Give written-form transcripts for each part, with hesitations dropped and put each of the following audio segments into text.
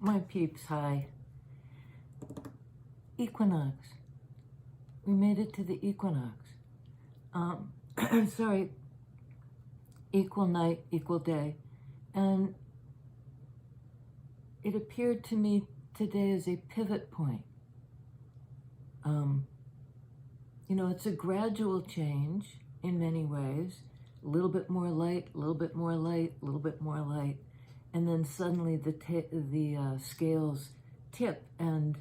My peeps, hi. Equinox. We made it to the equinox. Sorry, equal night, equal day. And it appeared to me today as a pivot point. You know, it's a gradual change in many ways. A little bit more light, a little bit more light, a little bit more light. And then suddenly the scales tip, and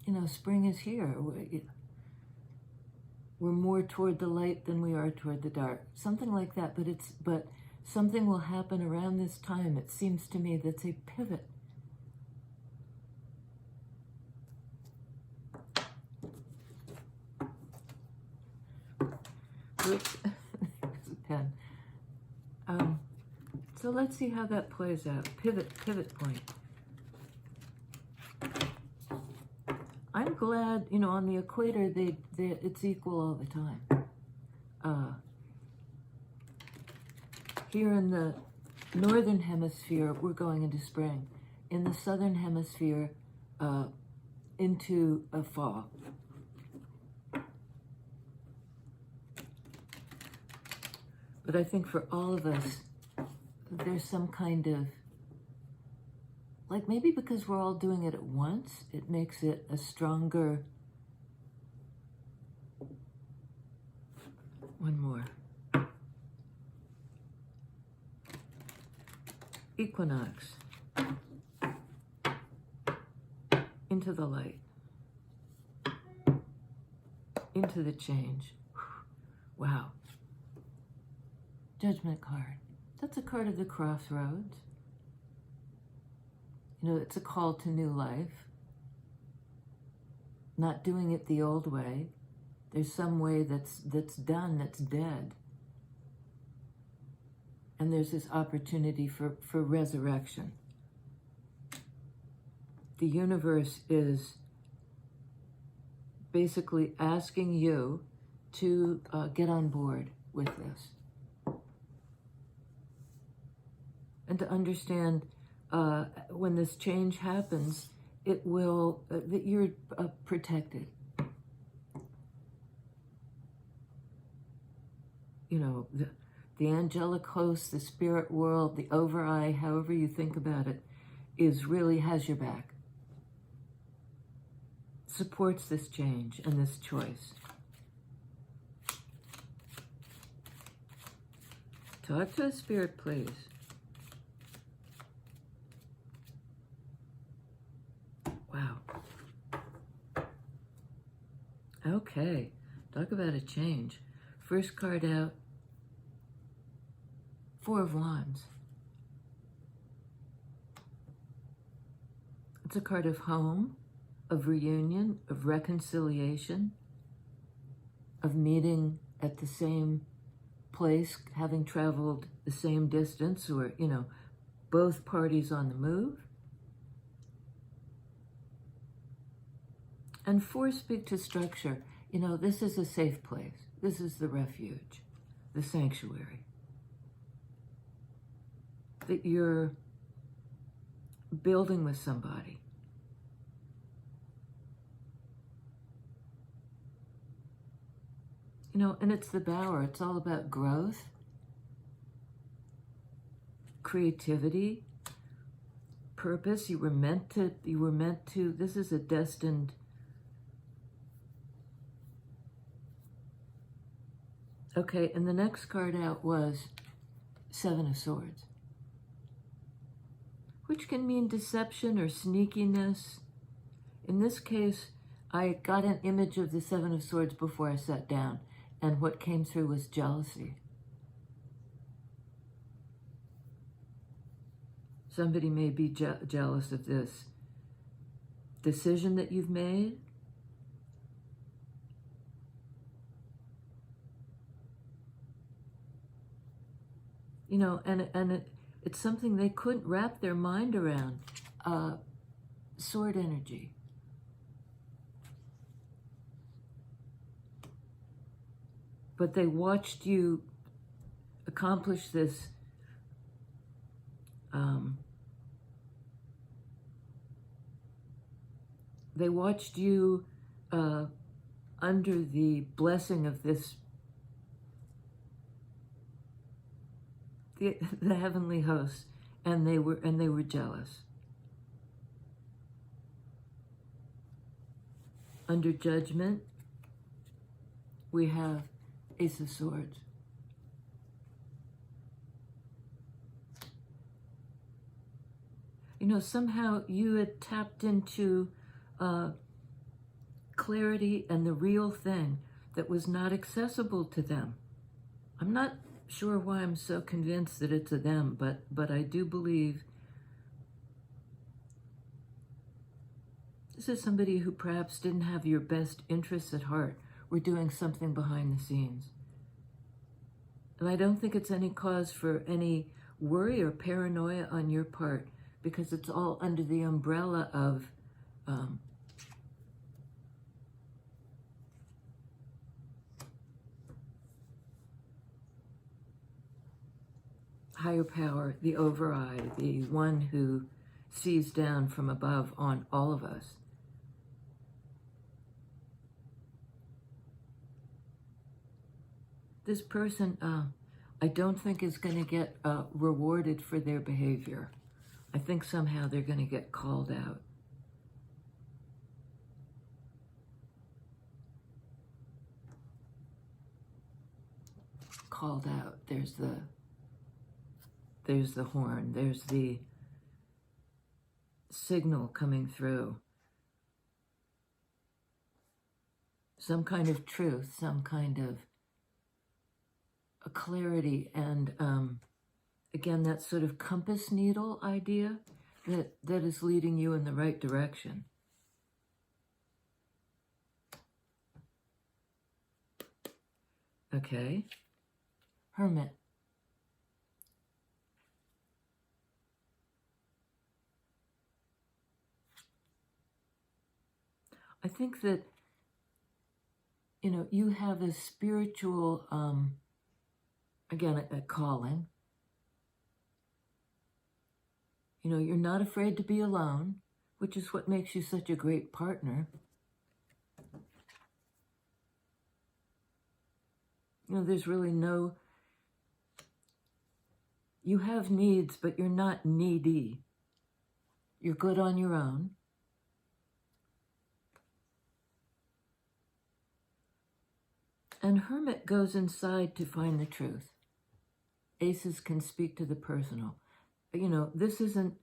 you know, spring is here. We're more toward the light than we are toward the dark. Something like that, but something will happen around this time. It seems to me that's a pivot. Oops, there's a pen. So let's see how that plays out. Pivot point. I'm glad, you know, on the equator, it's equal all the time. Here in the northern hemisphere, we're going into spring. In the southern hemisphere, into a fall. But I think for all of us, there's some kind of, like maybe because we're all doing it at once, it makes it a stronger, one more. Equinox. Into the light. Into the change. Wow. Judgment card. That's a card of the crossroads. You know, it's a call to new life. Not doing it the old way. There's some way that's done, that's dead. And there's this opportunity for resurrection. The universe is basically asking you to get on board with this. And to understand when this change happens, it will, that you're protected. You know, the angelic host, the spirit world, the over-I, however you think about it, really has your back. Supports this change and this choice. Talk to a spirit, please. Wow. Okay, talk about a change. First card out, Four of Wands. It's a card of home, of reunion, of reconciliation, of meeting at the same place, having traveled the same distance, or, you know, both parties on the move. And four speak to structure. You know, this is a safe place. This is the refuge, the sanctuary. That you're building with somebody. You know, and it's the Bower. It's all about growth, creativity, purpose. You were meant to, this is a destined, okay, and the next card out was Seven of Swords, which can mean deception or sneakiness. In this case, I got an image of the Seven of Swords before I sat down, and what came through was jealousy. Somebody may be jealous of this decision that you've made. You know, and it's something they couldn't wrap their mind around. Sword energy. But they watched you accomplish this They watched you under the blessing of this, the heavenly hosts, and they were jealous. Under judgment, we have Ace of Swords. You know, somehow you had tapped into clarity and the real thing that was not accessible to them. I'm not sure why I'm so convinced that it's a them, but I do believe this is somebody who perhaps didn't have your best interests at heart. We're doing something behind the scenes. And I don't think it's any cause for any worry or paranoia on your part, because it's all under the umbrella of higher power, the overeye, the one who sees down from above on all of us. This person, I don't think is going to get rewarded for their behavior. I think somehow they're going to get called out. Called out. There's the horn. There's the signal coming through. Some kind of truth, some kind of a clarity, and again, that sort of compass needle idea that is leading you in the right direction. Okay. Hermit. I think that, you know, you have a spiritual, again, a calling. You know, you're not afraid to be alone, which is what makes you such a great partner. You know, there's really no, you have needs, but you're not needy. You're good on your own. And Hermit goes inside to find the truth. Aces can speak to the personal. You know, this isn't,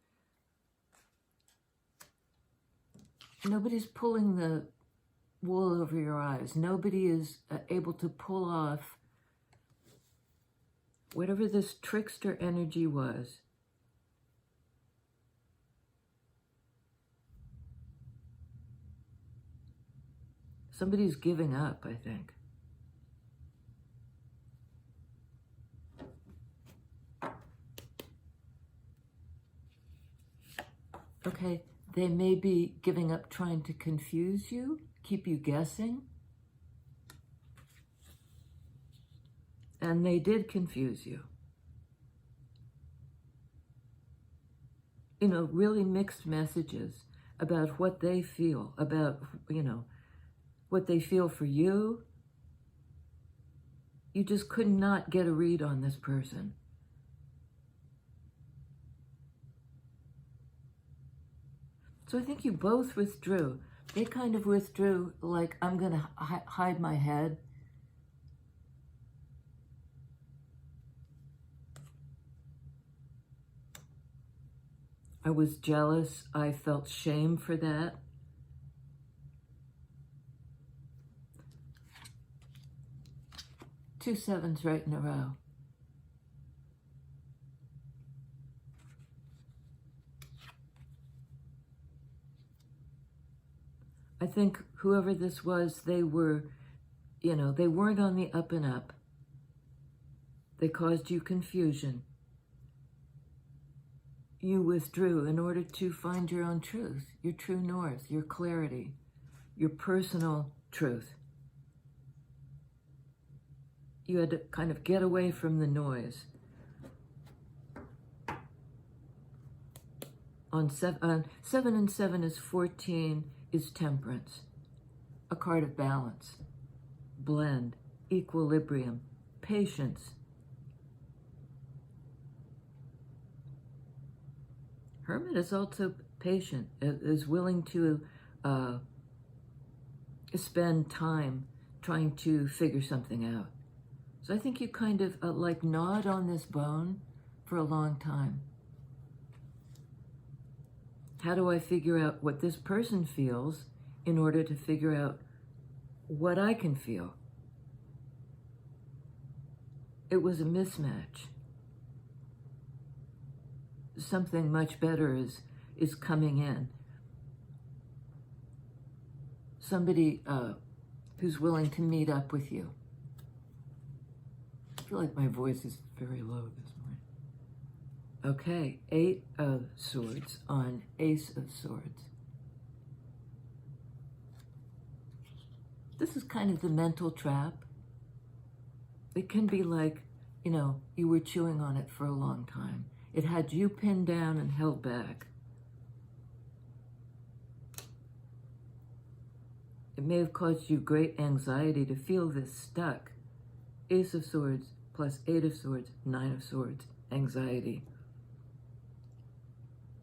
nobody's pulling the wool over your eyes. Nobody is able to pull off whatever this trickster energy was. Somebody's giving up, I think. Okay, they may be giving up trying to confuse you, keep you guessing. And they did confuse you. You know, really mixed messages about what they feel, about, you know, what they feel for you. You just could not get a read on this person. So I think you both withdrew. They kind of withdrew like, I'm going to hide my head. I was jealous. I felt shame for that. Two sevens right in a row. I think whoever this was, they were, you know, they weren't on the up and up. They caused you confusion. You withdrew in order to find your own truth, your true north, your clarity, your personal truth. You had to kind of get away from the noise. On 7 and 7 is 14, is temperance, a card of balance, blend, equilibrium, patience. Hermit is also patient, is willing to spend time trying to figure something out. So I think you kind of like gnawed on this bone for a long time. How do I figure out what this person feels in order to figure out what I can feel? It was a mismatch. Something much better is coming in. Somebody who's willing to meet up with you. I feel like my voice is very low this morning. Okay, 8 of Swords on Ace of Swords. This is kind of the mental trap. It can be like, you know, you were chewing on it for a long time. It had you pinned down and held back. It may have caused you great anxiety to feel this stuck. Ace of Swords plus 8 of Swords, 9 of Swords, anxiety.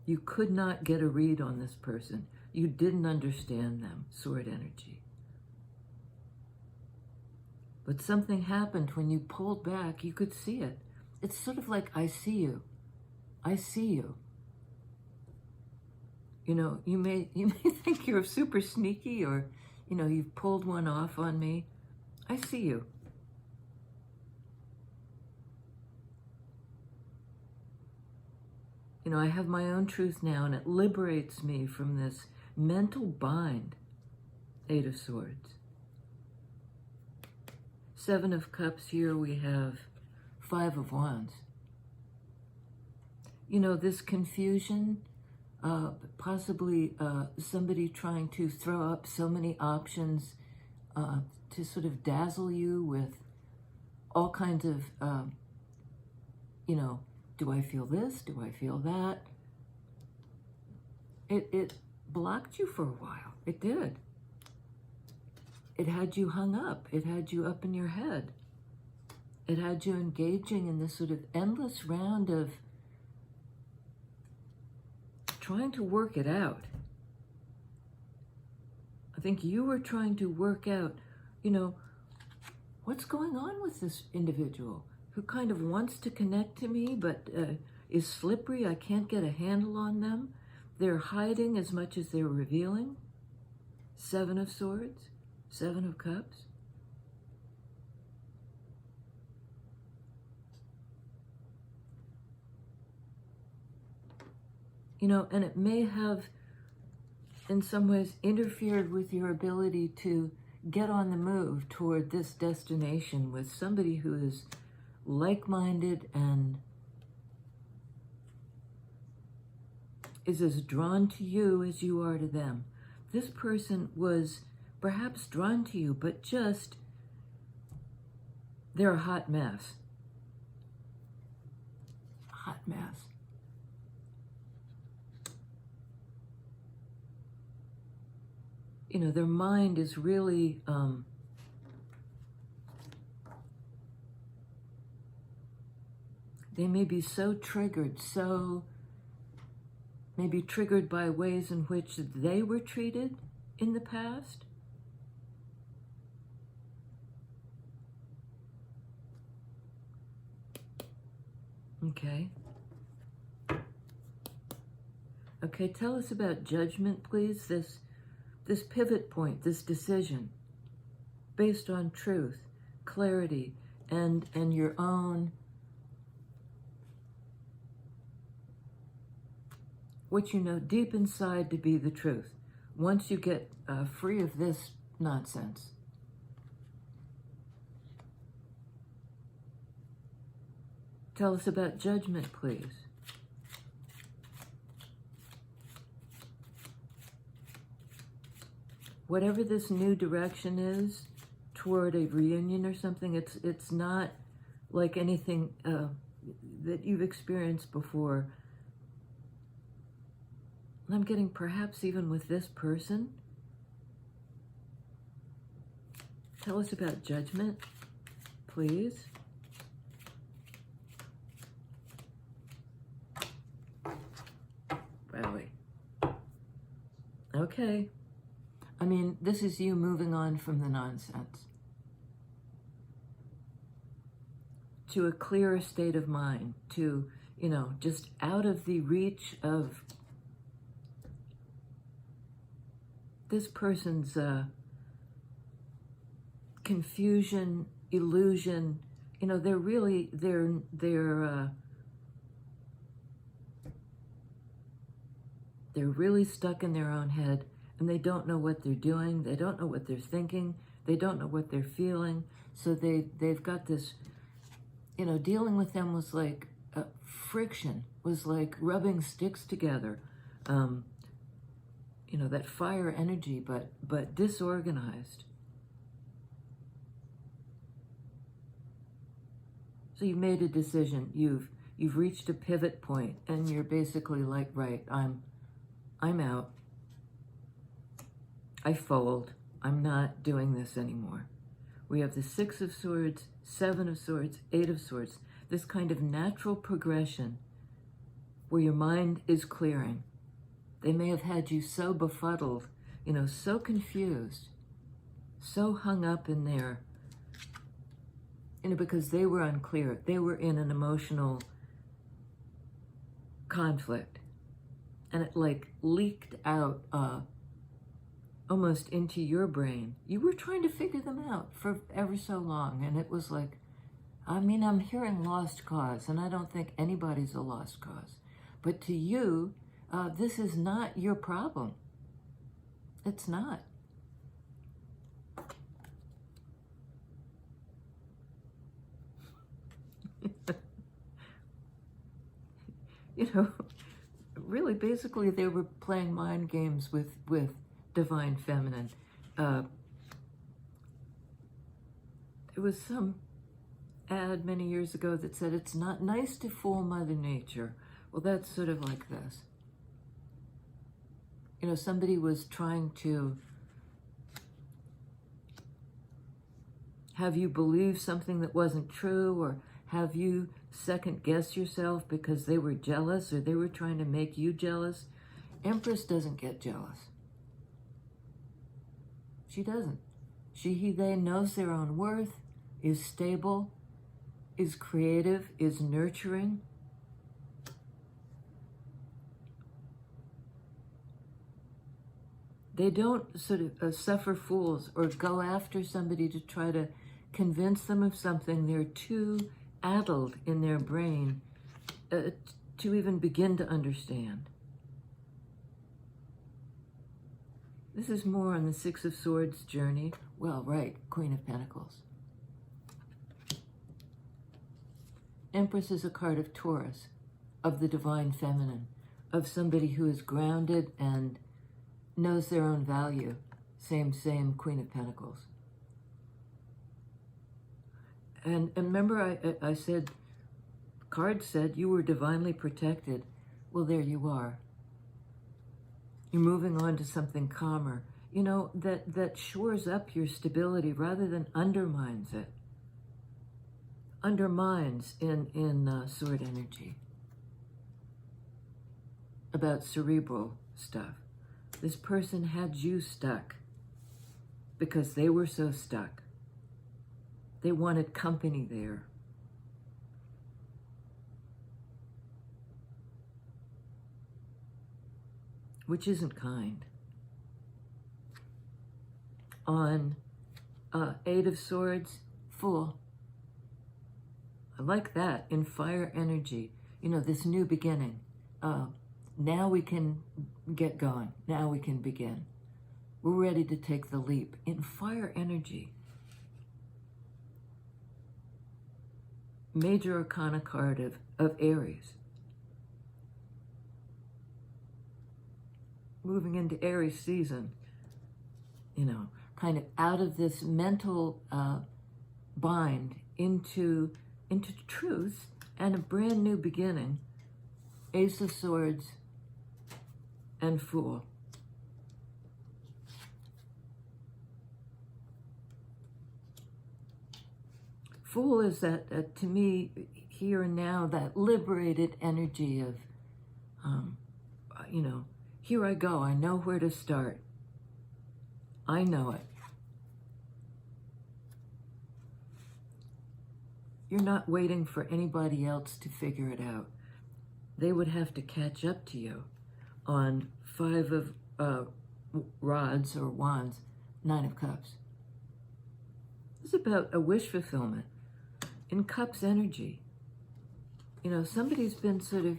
You could not get a read on this person. You didn't understand them, sword energy. But something happened when you pulled back. You could see it. It's sort of like, I see you. I see you. You know, you may think you're super sneaky, or, you know, you've pulled one off on me. I see you. You know, I have my own truth now, and it liberates me from this mental bind. 8 of Swords. 7 of Cups, here we have 5 of Wands. You know, this confusion, possibly somebody trying to throw up so many options to sort of dazzle you with all kinds of, you know, do I feel this? Do I feel that? It blocked you for a while. It did. It had you hung up. It had you up in your head. It had you engaging in this sort of endless round of trying to work it out. I think you were trying to work out, you know, what's going on with this individual who kind of wants to connect to me, but is slippery. I can't get a handle on them. They're hiding as much as they're revealing. 7 of Swords, 7 of Cups. You know, and it may have, in some ways, interfered with your ability to get on the move toward this destination with somebody who is like-minded and is as drawn to you as you are to them. This person was perhaps drawn to you, but just, they're a hot mess. Hot mess. You know, their mind is really, they may be so triggered, so maybe triggered by ways in which they were treated in the past. Okay. Okay, tell us about judgment, please. This pivot point, this decision, based on truth, clarity, and your own, what you know deep inside to be the truth. Once you get free of this nonsense. Tell us about judgment, please. Whatever this new direction is toward a reunion or something, it's not like anything that you've experienced before. And I'm getting perhaps even with this person. Tell us about judgment, please. Really? Okay. I mean, this is you moving on from the nonsense to a clearer state of mind, to, you know, just out of the reach of this person's confusion, illusion. You know, they're really, they're really stuck in their own head, and they don't know what they're doing. They don't know what they're thinking. They don't know what they're feeling. So they've got this, you know, dealing with them was like friction, was like rubbing sticks together. You know, that fire energy, but disorganized. So you've made a decision. You've reached a pivot point, and you're basically like, right, I'm out. I fold. I'm not doing this anymore. We have the 6 of Swords, 7 of Swords, 8 of Swords. This kind of natural progression where your mind is clearing. They may have had you so befuddled, you know, so confused, so hung up in there, you know, because they were unclear. They were in an emotional conflict, and it like leaked out almost into your brain. You were trying to figure them out for ever so long, and it was like, I mean, I'm hearing lost cause, and I don't think anybody's a lost cause. But to you, this is not your problem. It's not. You know, really, basically, they were playing mind games with divine feminine. There was some ad many years ago that said, it's not nice to fool Mother Nature. Well, that's sort of like this. You know, somebody was trying to have you believe something that wasn't true, or have you second guess yourself because they were jealous, or they were trying to make you jealous. Empress doesn't get jealous. She doesn't. She, he, they knows their own worth, is stable, is creative, is nurturing. They don't sort of suffer fools or go after somebody to try to convince them of something they're too addled in their brain to even begin to understand. This is more on the 6 of Swords journey. Well, right, Queen of Pentacles. Empress is a card of Taurus, of the divine feminine, of somebody who is grounded and knows their own value. Same Queen of Pentacles. And remember I said, cards said you were divinely protected. Well, there you are. You're moving on to something calmer, you know, that shores up your stability rather than undermines it. Undermines in sword energy. About cerebral stuff. This person had you stuck because they were so stuck. They wanted company there. Which isn't kind. On 8 of Swords, Fool. I like that, in fire energy. You know, this new beginning. Now we can get going. Now we can begin. We're ready to take the leap in fire energy. Major Arcana card of Aries. Moving into Aries season, you know, kind of out of this mental bind into truth and a brand new beginning. Ace of Swords, and Fool. Fool is that to me, here and now, that liberated energy of, you know, here I go. I know where to start. I know it. You're not waiting for anybody else to figure it out. They would have to catch up to you on 5 of rods or wands, 9 of cups. It's about a wish fulfillment. In cups energy, you know, somebody's been sort of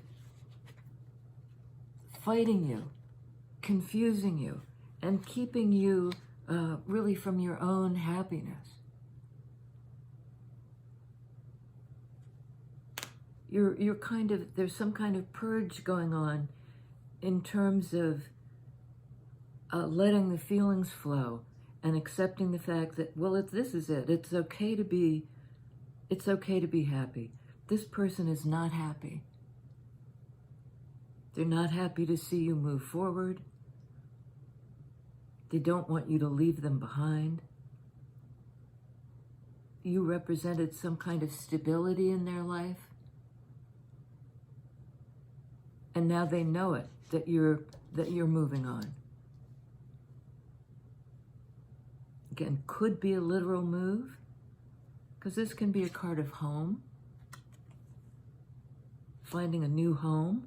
fighting you, confusing you, and keeping you really from your own happiness. You're kind of, there's some kind of purge going on in terms of letting the feelings flow and accepting the fact that, well, this is it. It's okay to be happy. This person is not happy. They're not happy to see you move forward. They don't want you to leave them behind. You represented some kind of stability in their life. And now they know it, that you're moving on. Again, could be a literal move, because this can be a card of home, finding a new home.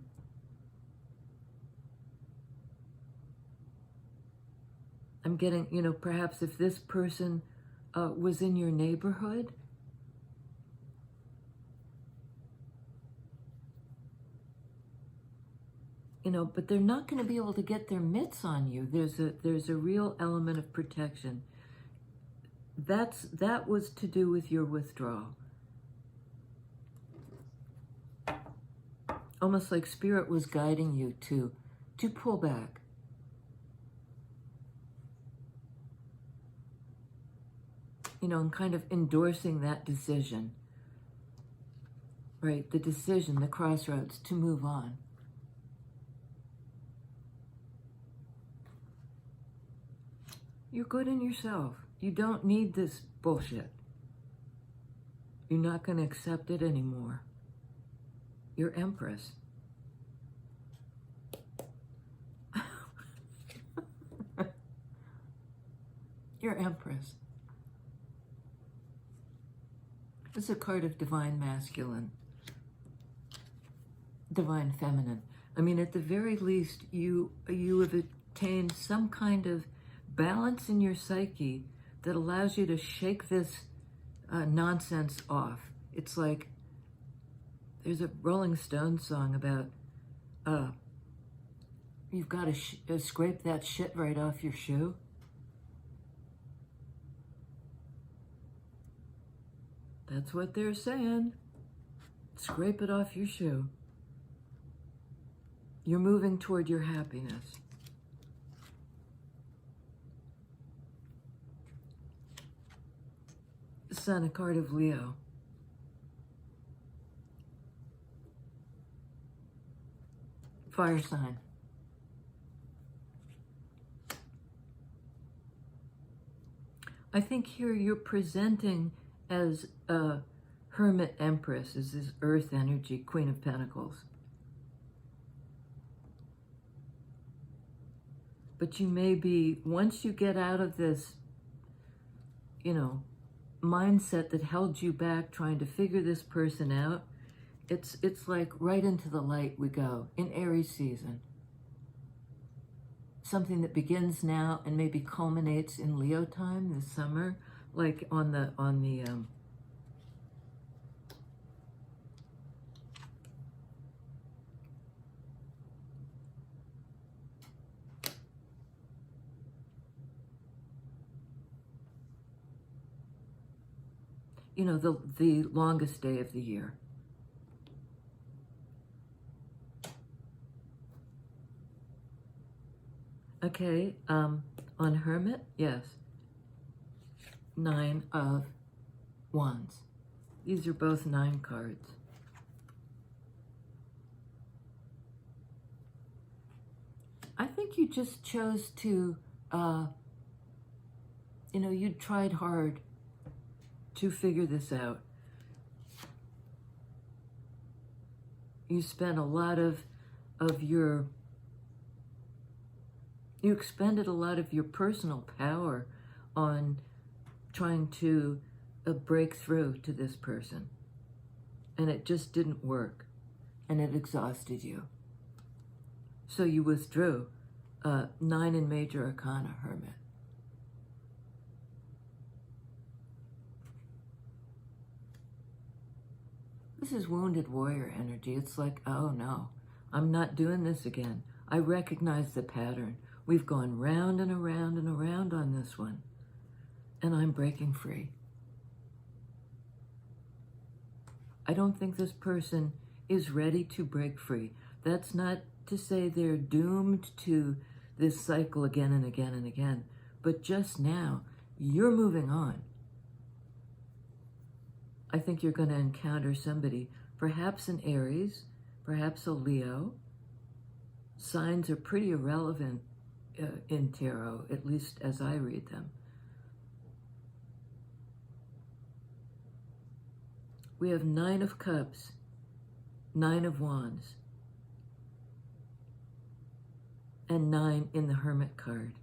I'm getting, you know, perhaps if this person was in your neighborhood, you know, but they're not going to be able to get their mitts on you. There's a real element of protection. That was to do with your withdrawal. Almost like Spirit was guiding you to pull back. You know, and kind of endorsing that decision. Right? The decision, the crossroads to move on. You're good in yourself. You don't need this bullshit. You're not going to accept it anymore. You're Empress. You're Empress. It's a card of divine masculine, divine feminine. I mean, at the very least, you have attained some kind of balance in your psyche that allows you to shake this nonsense off. It's like, there's a Rolling Stones song about, you've got to scrape that shit right off your shoe. That's what they're saying. Scrape it off your shoe. You're moving toward your happiness. Sun, a card of Leo. Fire sign. I think here you're presenting as a Hermit Empress, as this earth energy, Queen of Pentacles. But you may be, once you get out of this, you know, mindset that held you back trying to figure this person out, it's like right into the light we go in Aries season. Something that begins now and maybe culminates in Leo time this summer, like on the you know, the longest day of the year. Okay, on Hermit, yes. 9 of Wands. These are both 9 cards. I just chose to, you tried hard to figure this out. You spent a lot of your, you expended a lot of your personal power on trying to break through to this person. And it just didn't work. And it exhausted you. So you withdrew. 9 in Major Arcana, Hermit. This is wounded warrior energy. It's like, oh no, I'm not doing this again. I recognize the pattern. We've gone round and around and around on this one. And I'm breaking free. I don't think this person is ready to break free. That's not to say they're doomed to this cycle again and again and again. But just now, you're moving on. I think you're going to encounter somebody, perhaps an Aries, perhaps a Leo. Signs are pretty irrelevant in tarot, at least as I read them. We have 9 of Cups, 9 of Wands, and 9 in the Hermit card.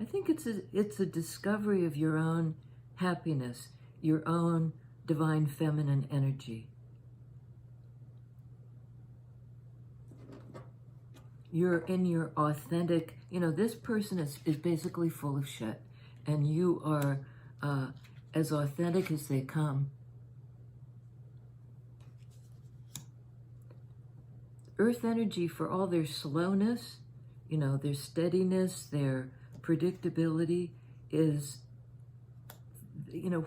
I think it's a discovery of your own happiness, your own divine feminine energy. You're in your authentic, this person is basically full of shit, and you are as authentic as they come. Earth energy, for all their slowness, their steadiness, their predictability, is,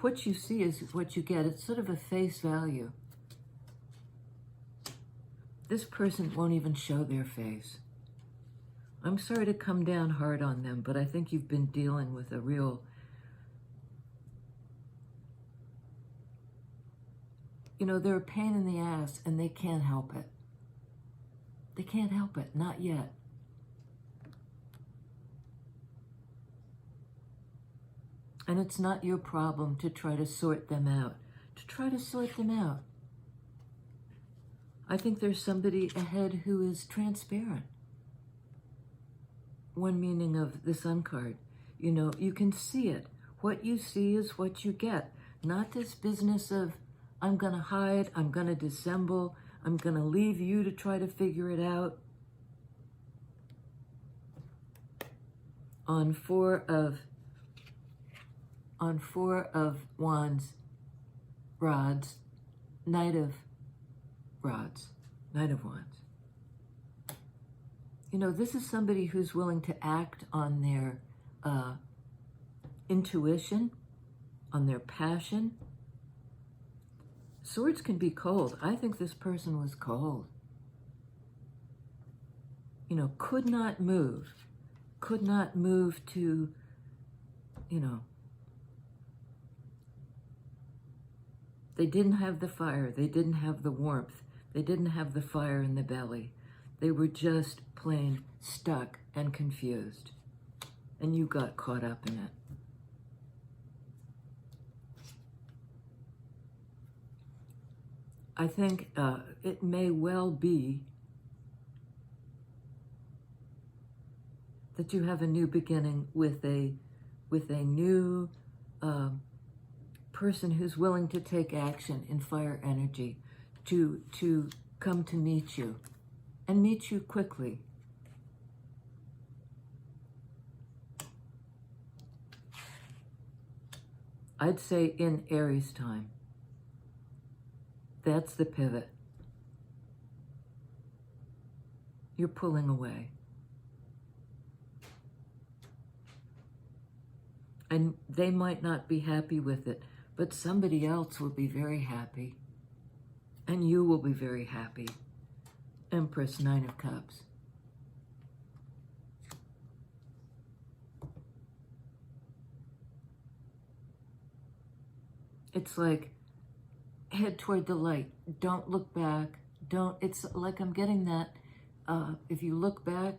what you see is what you get. It's sort of a face value. This person won't even show their face. I'm sorry to come down hard on them, but I think you've been dealing with a real, they're a pain in the ass and they can't help it. They can't help it, not yet. And it's not your problem to try to sort them out. I think there's somebody ahead who is transparent. One meaning of the Sun card. You can see it. What you see is what you get. Not this business of, I'm going to hide, I'm going to dissemble, I'm going to leave you to try to figure it out. On 4 of Wands, rods, Knight of Rods, Knight of Wands. This is somebody who's willing to act on their intuition, on their passion. Swords can be cold. I think this person was cold. Could not move to, they didn't have the fire, they didn't have the warmth, they didn't have the fire in the belly. They were just plain stuck and confused. And you got caught up in it. I think it may well be that you have a new beginning with a new person who's willing to take action in fire energy to come to meet you and meet you quickly. I'd say in Aries time. That's the pivot. You're pulling away. And they might not be happy with it, but somebody else will be very happy. And you will be very happy. Empress, 9 of Cups. It's like, head toward the light. Don't look back. It's like I'm getting that. If you look back,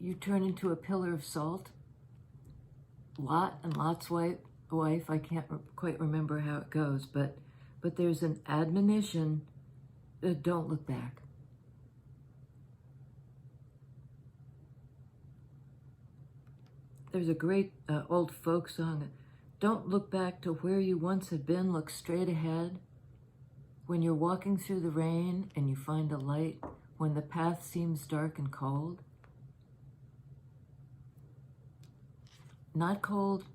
you turn into a pillar of salt. Lot and Lot's wife, I can't quite remember how it goes, but there's an admonition, don't look back. There's a great old folk song, don't look back to where you once had been, look straight ahead. When you're walking through the rain and you find a light, when the path seems dark and cold. Not cold,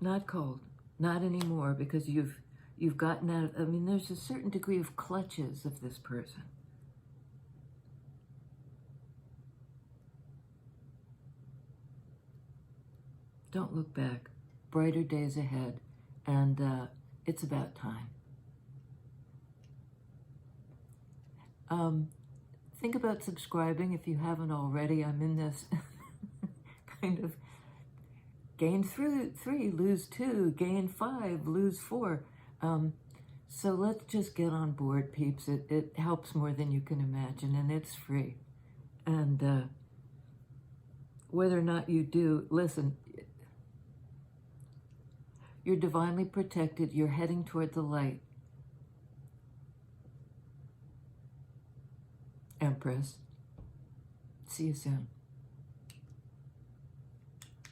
not cold, not anymore, because you've gotten out. I mean, there's a certain degree of clutches of this person. Don't look back. Brighter days ahead, and it's about time. Think about subscribing if you haven't already. I'm in this kind of gain 3, lose 2, gain 5, lose 4. So let's just get on board, peeps. It helps more than you can imagine, and it's free. And whether or not you do, listen, you're divinely protected. You're heading toward the light. Empress. See you soon.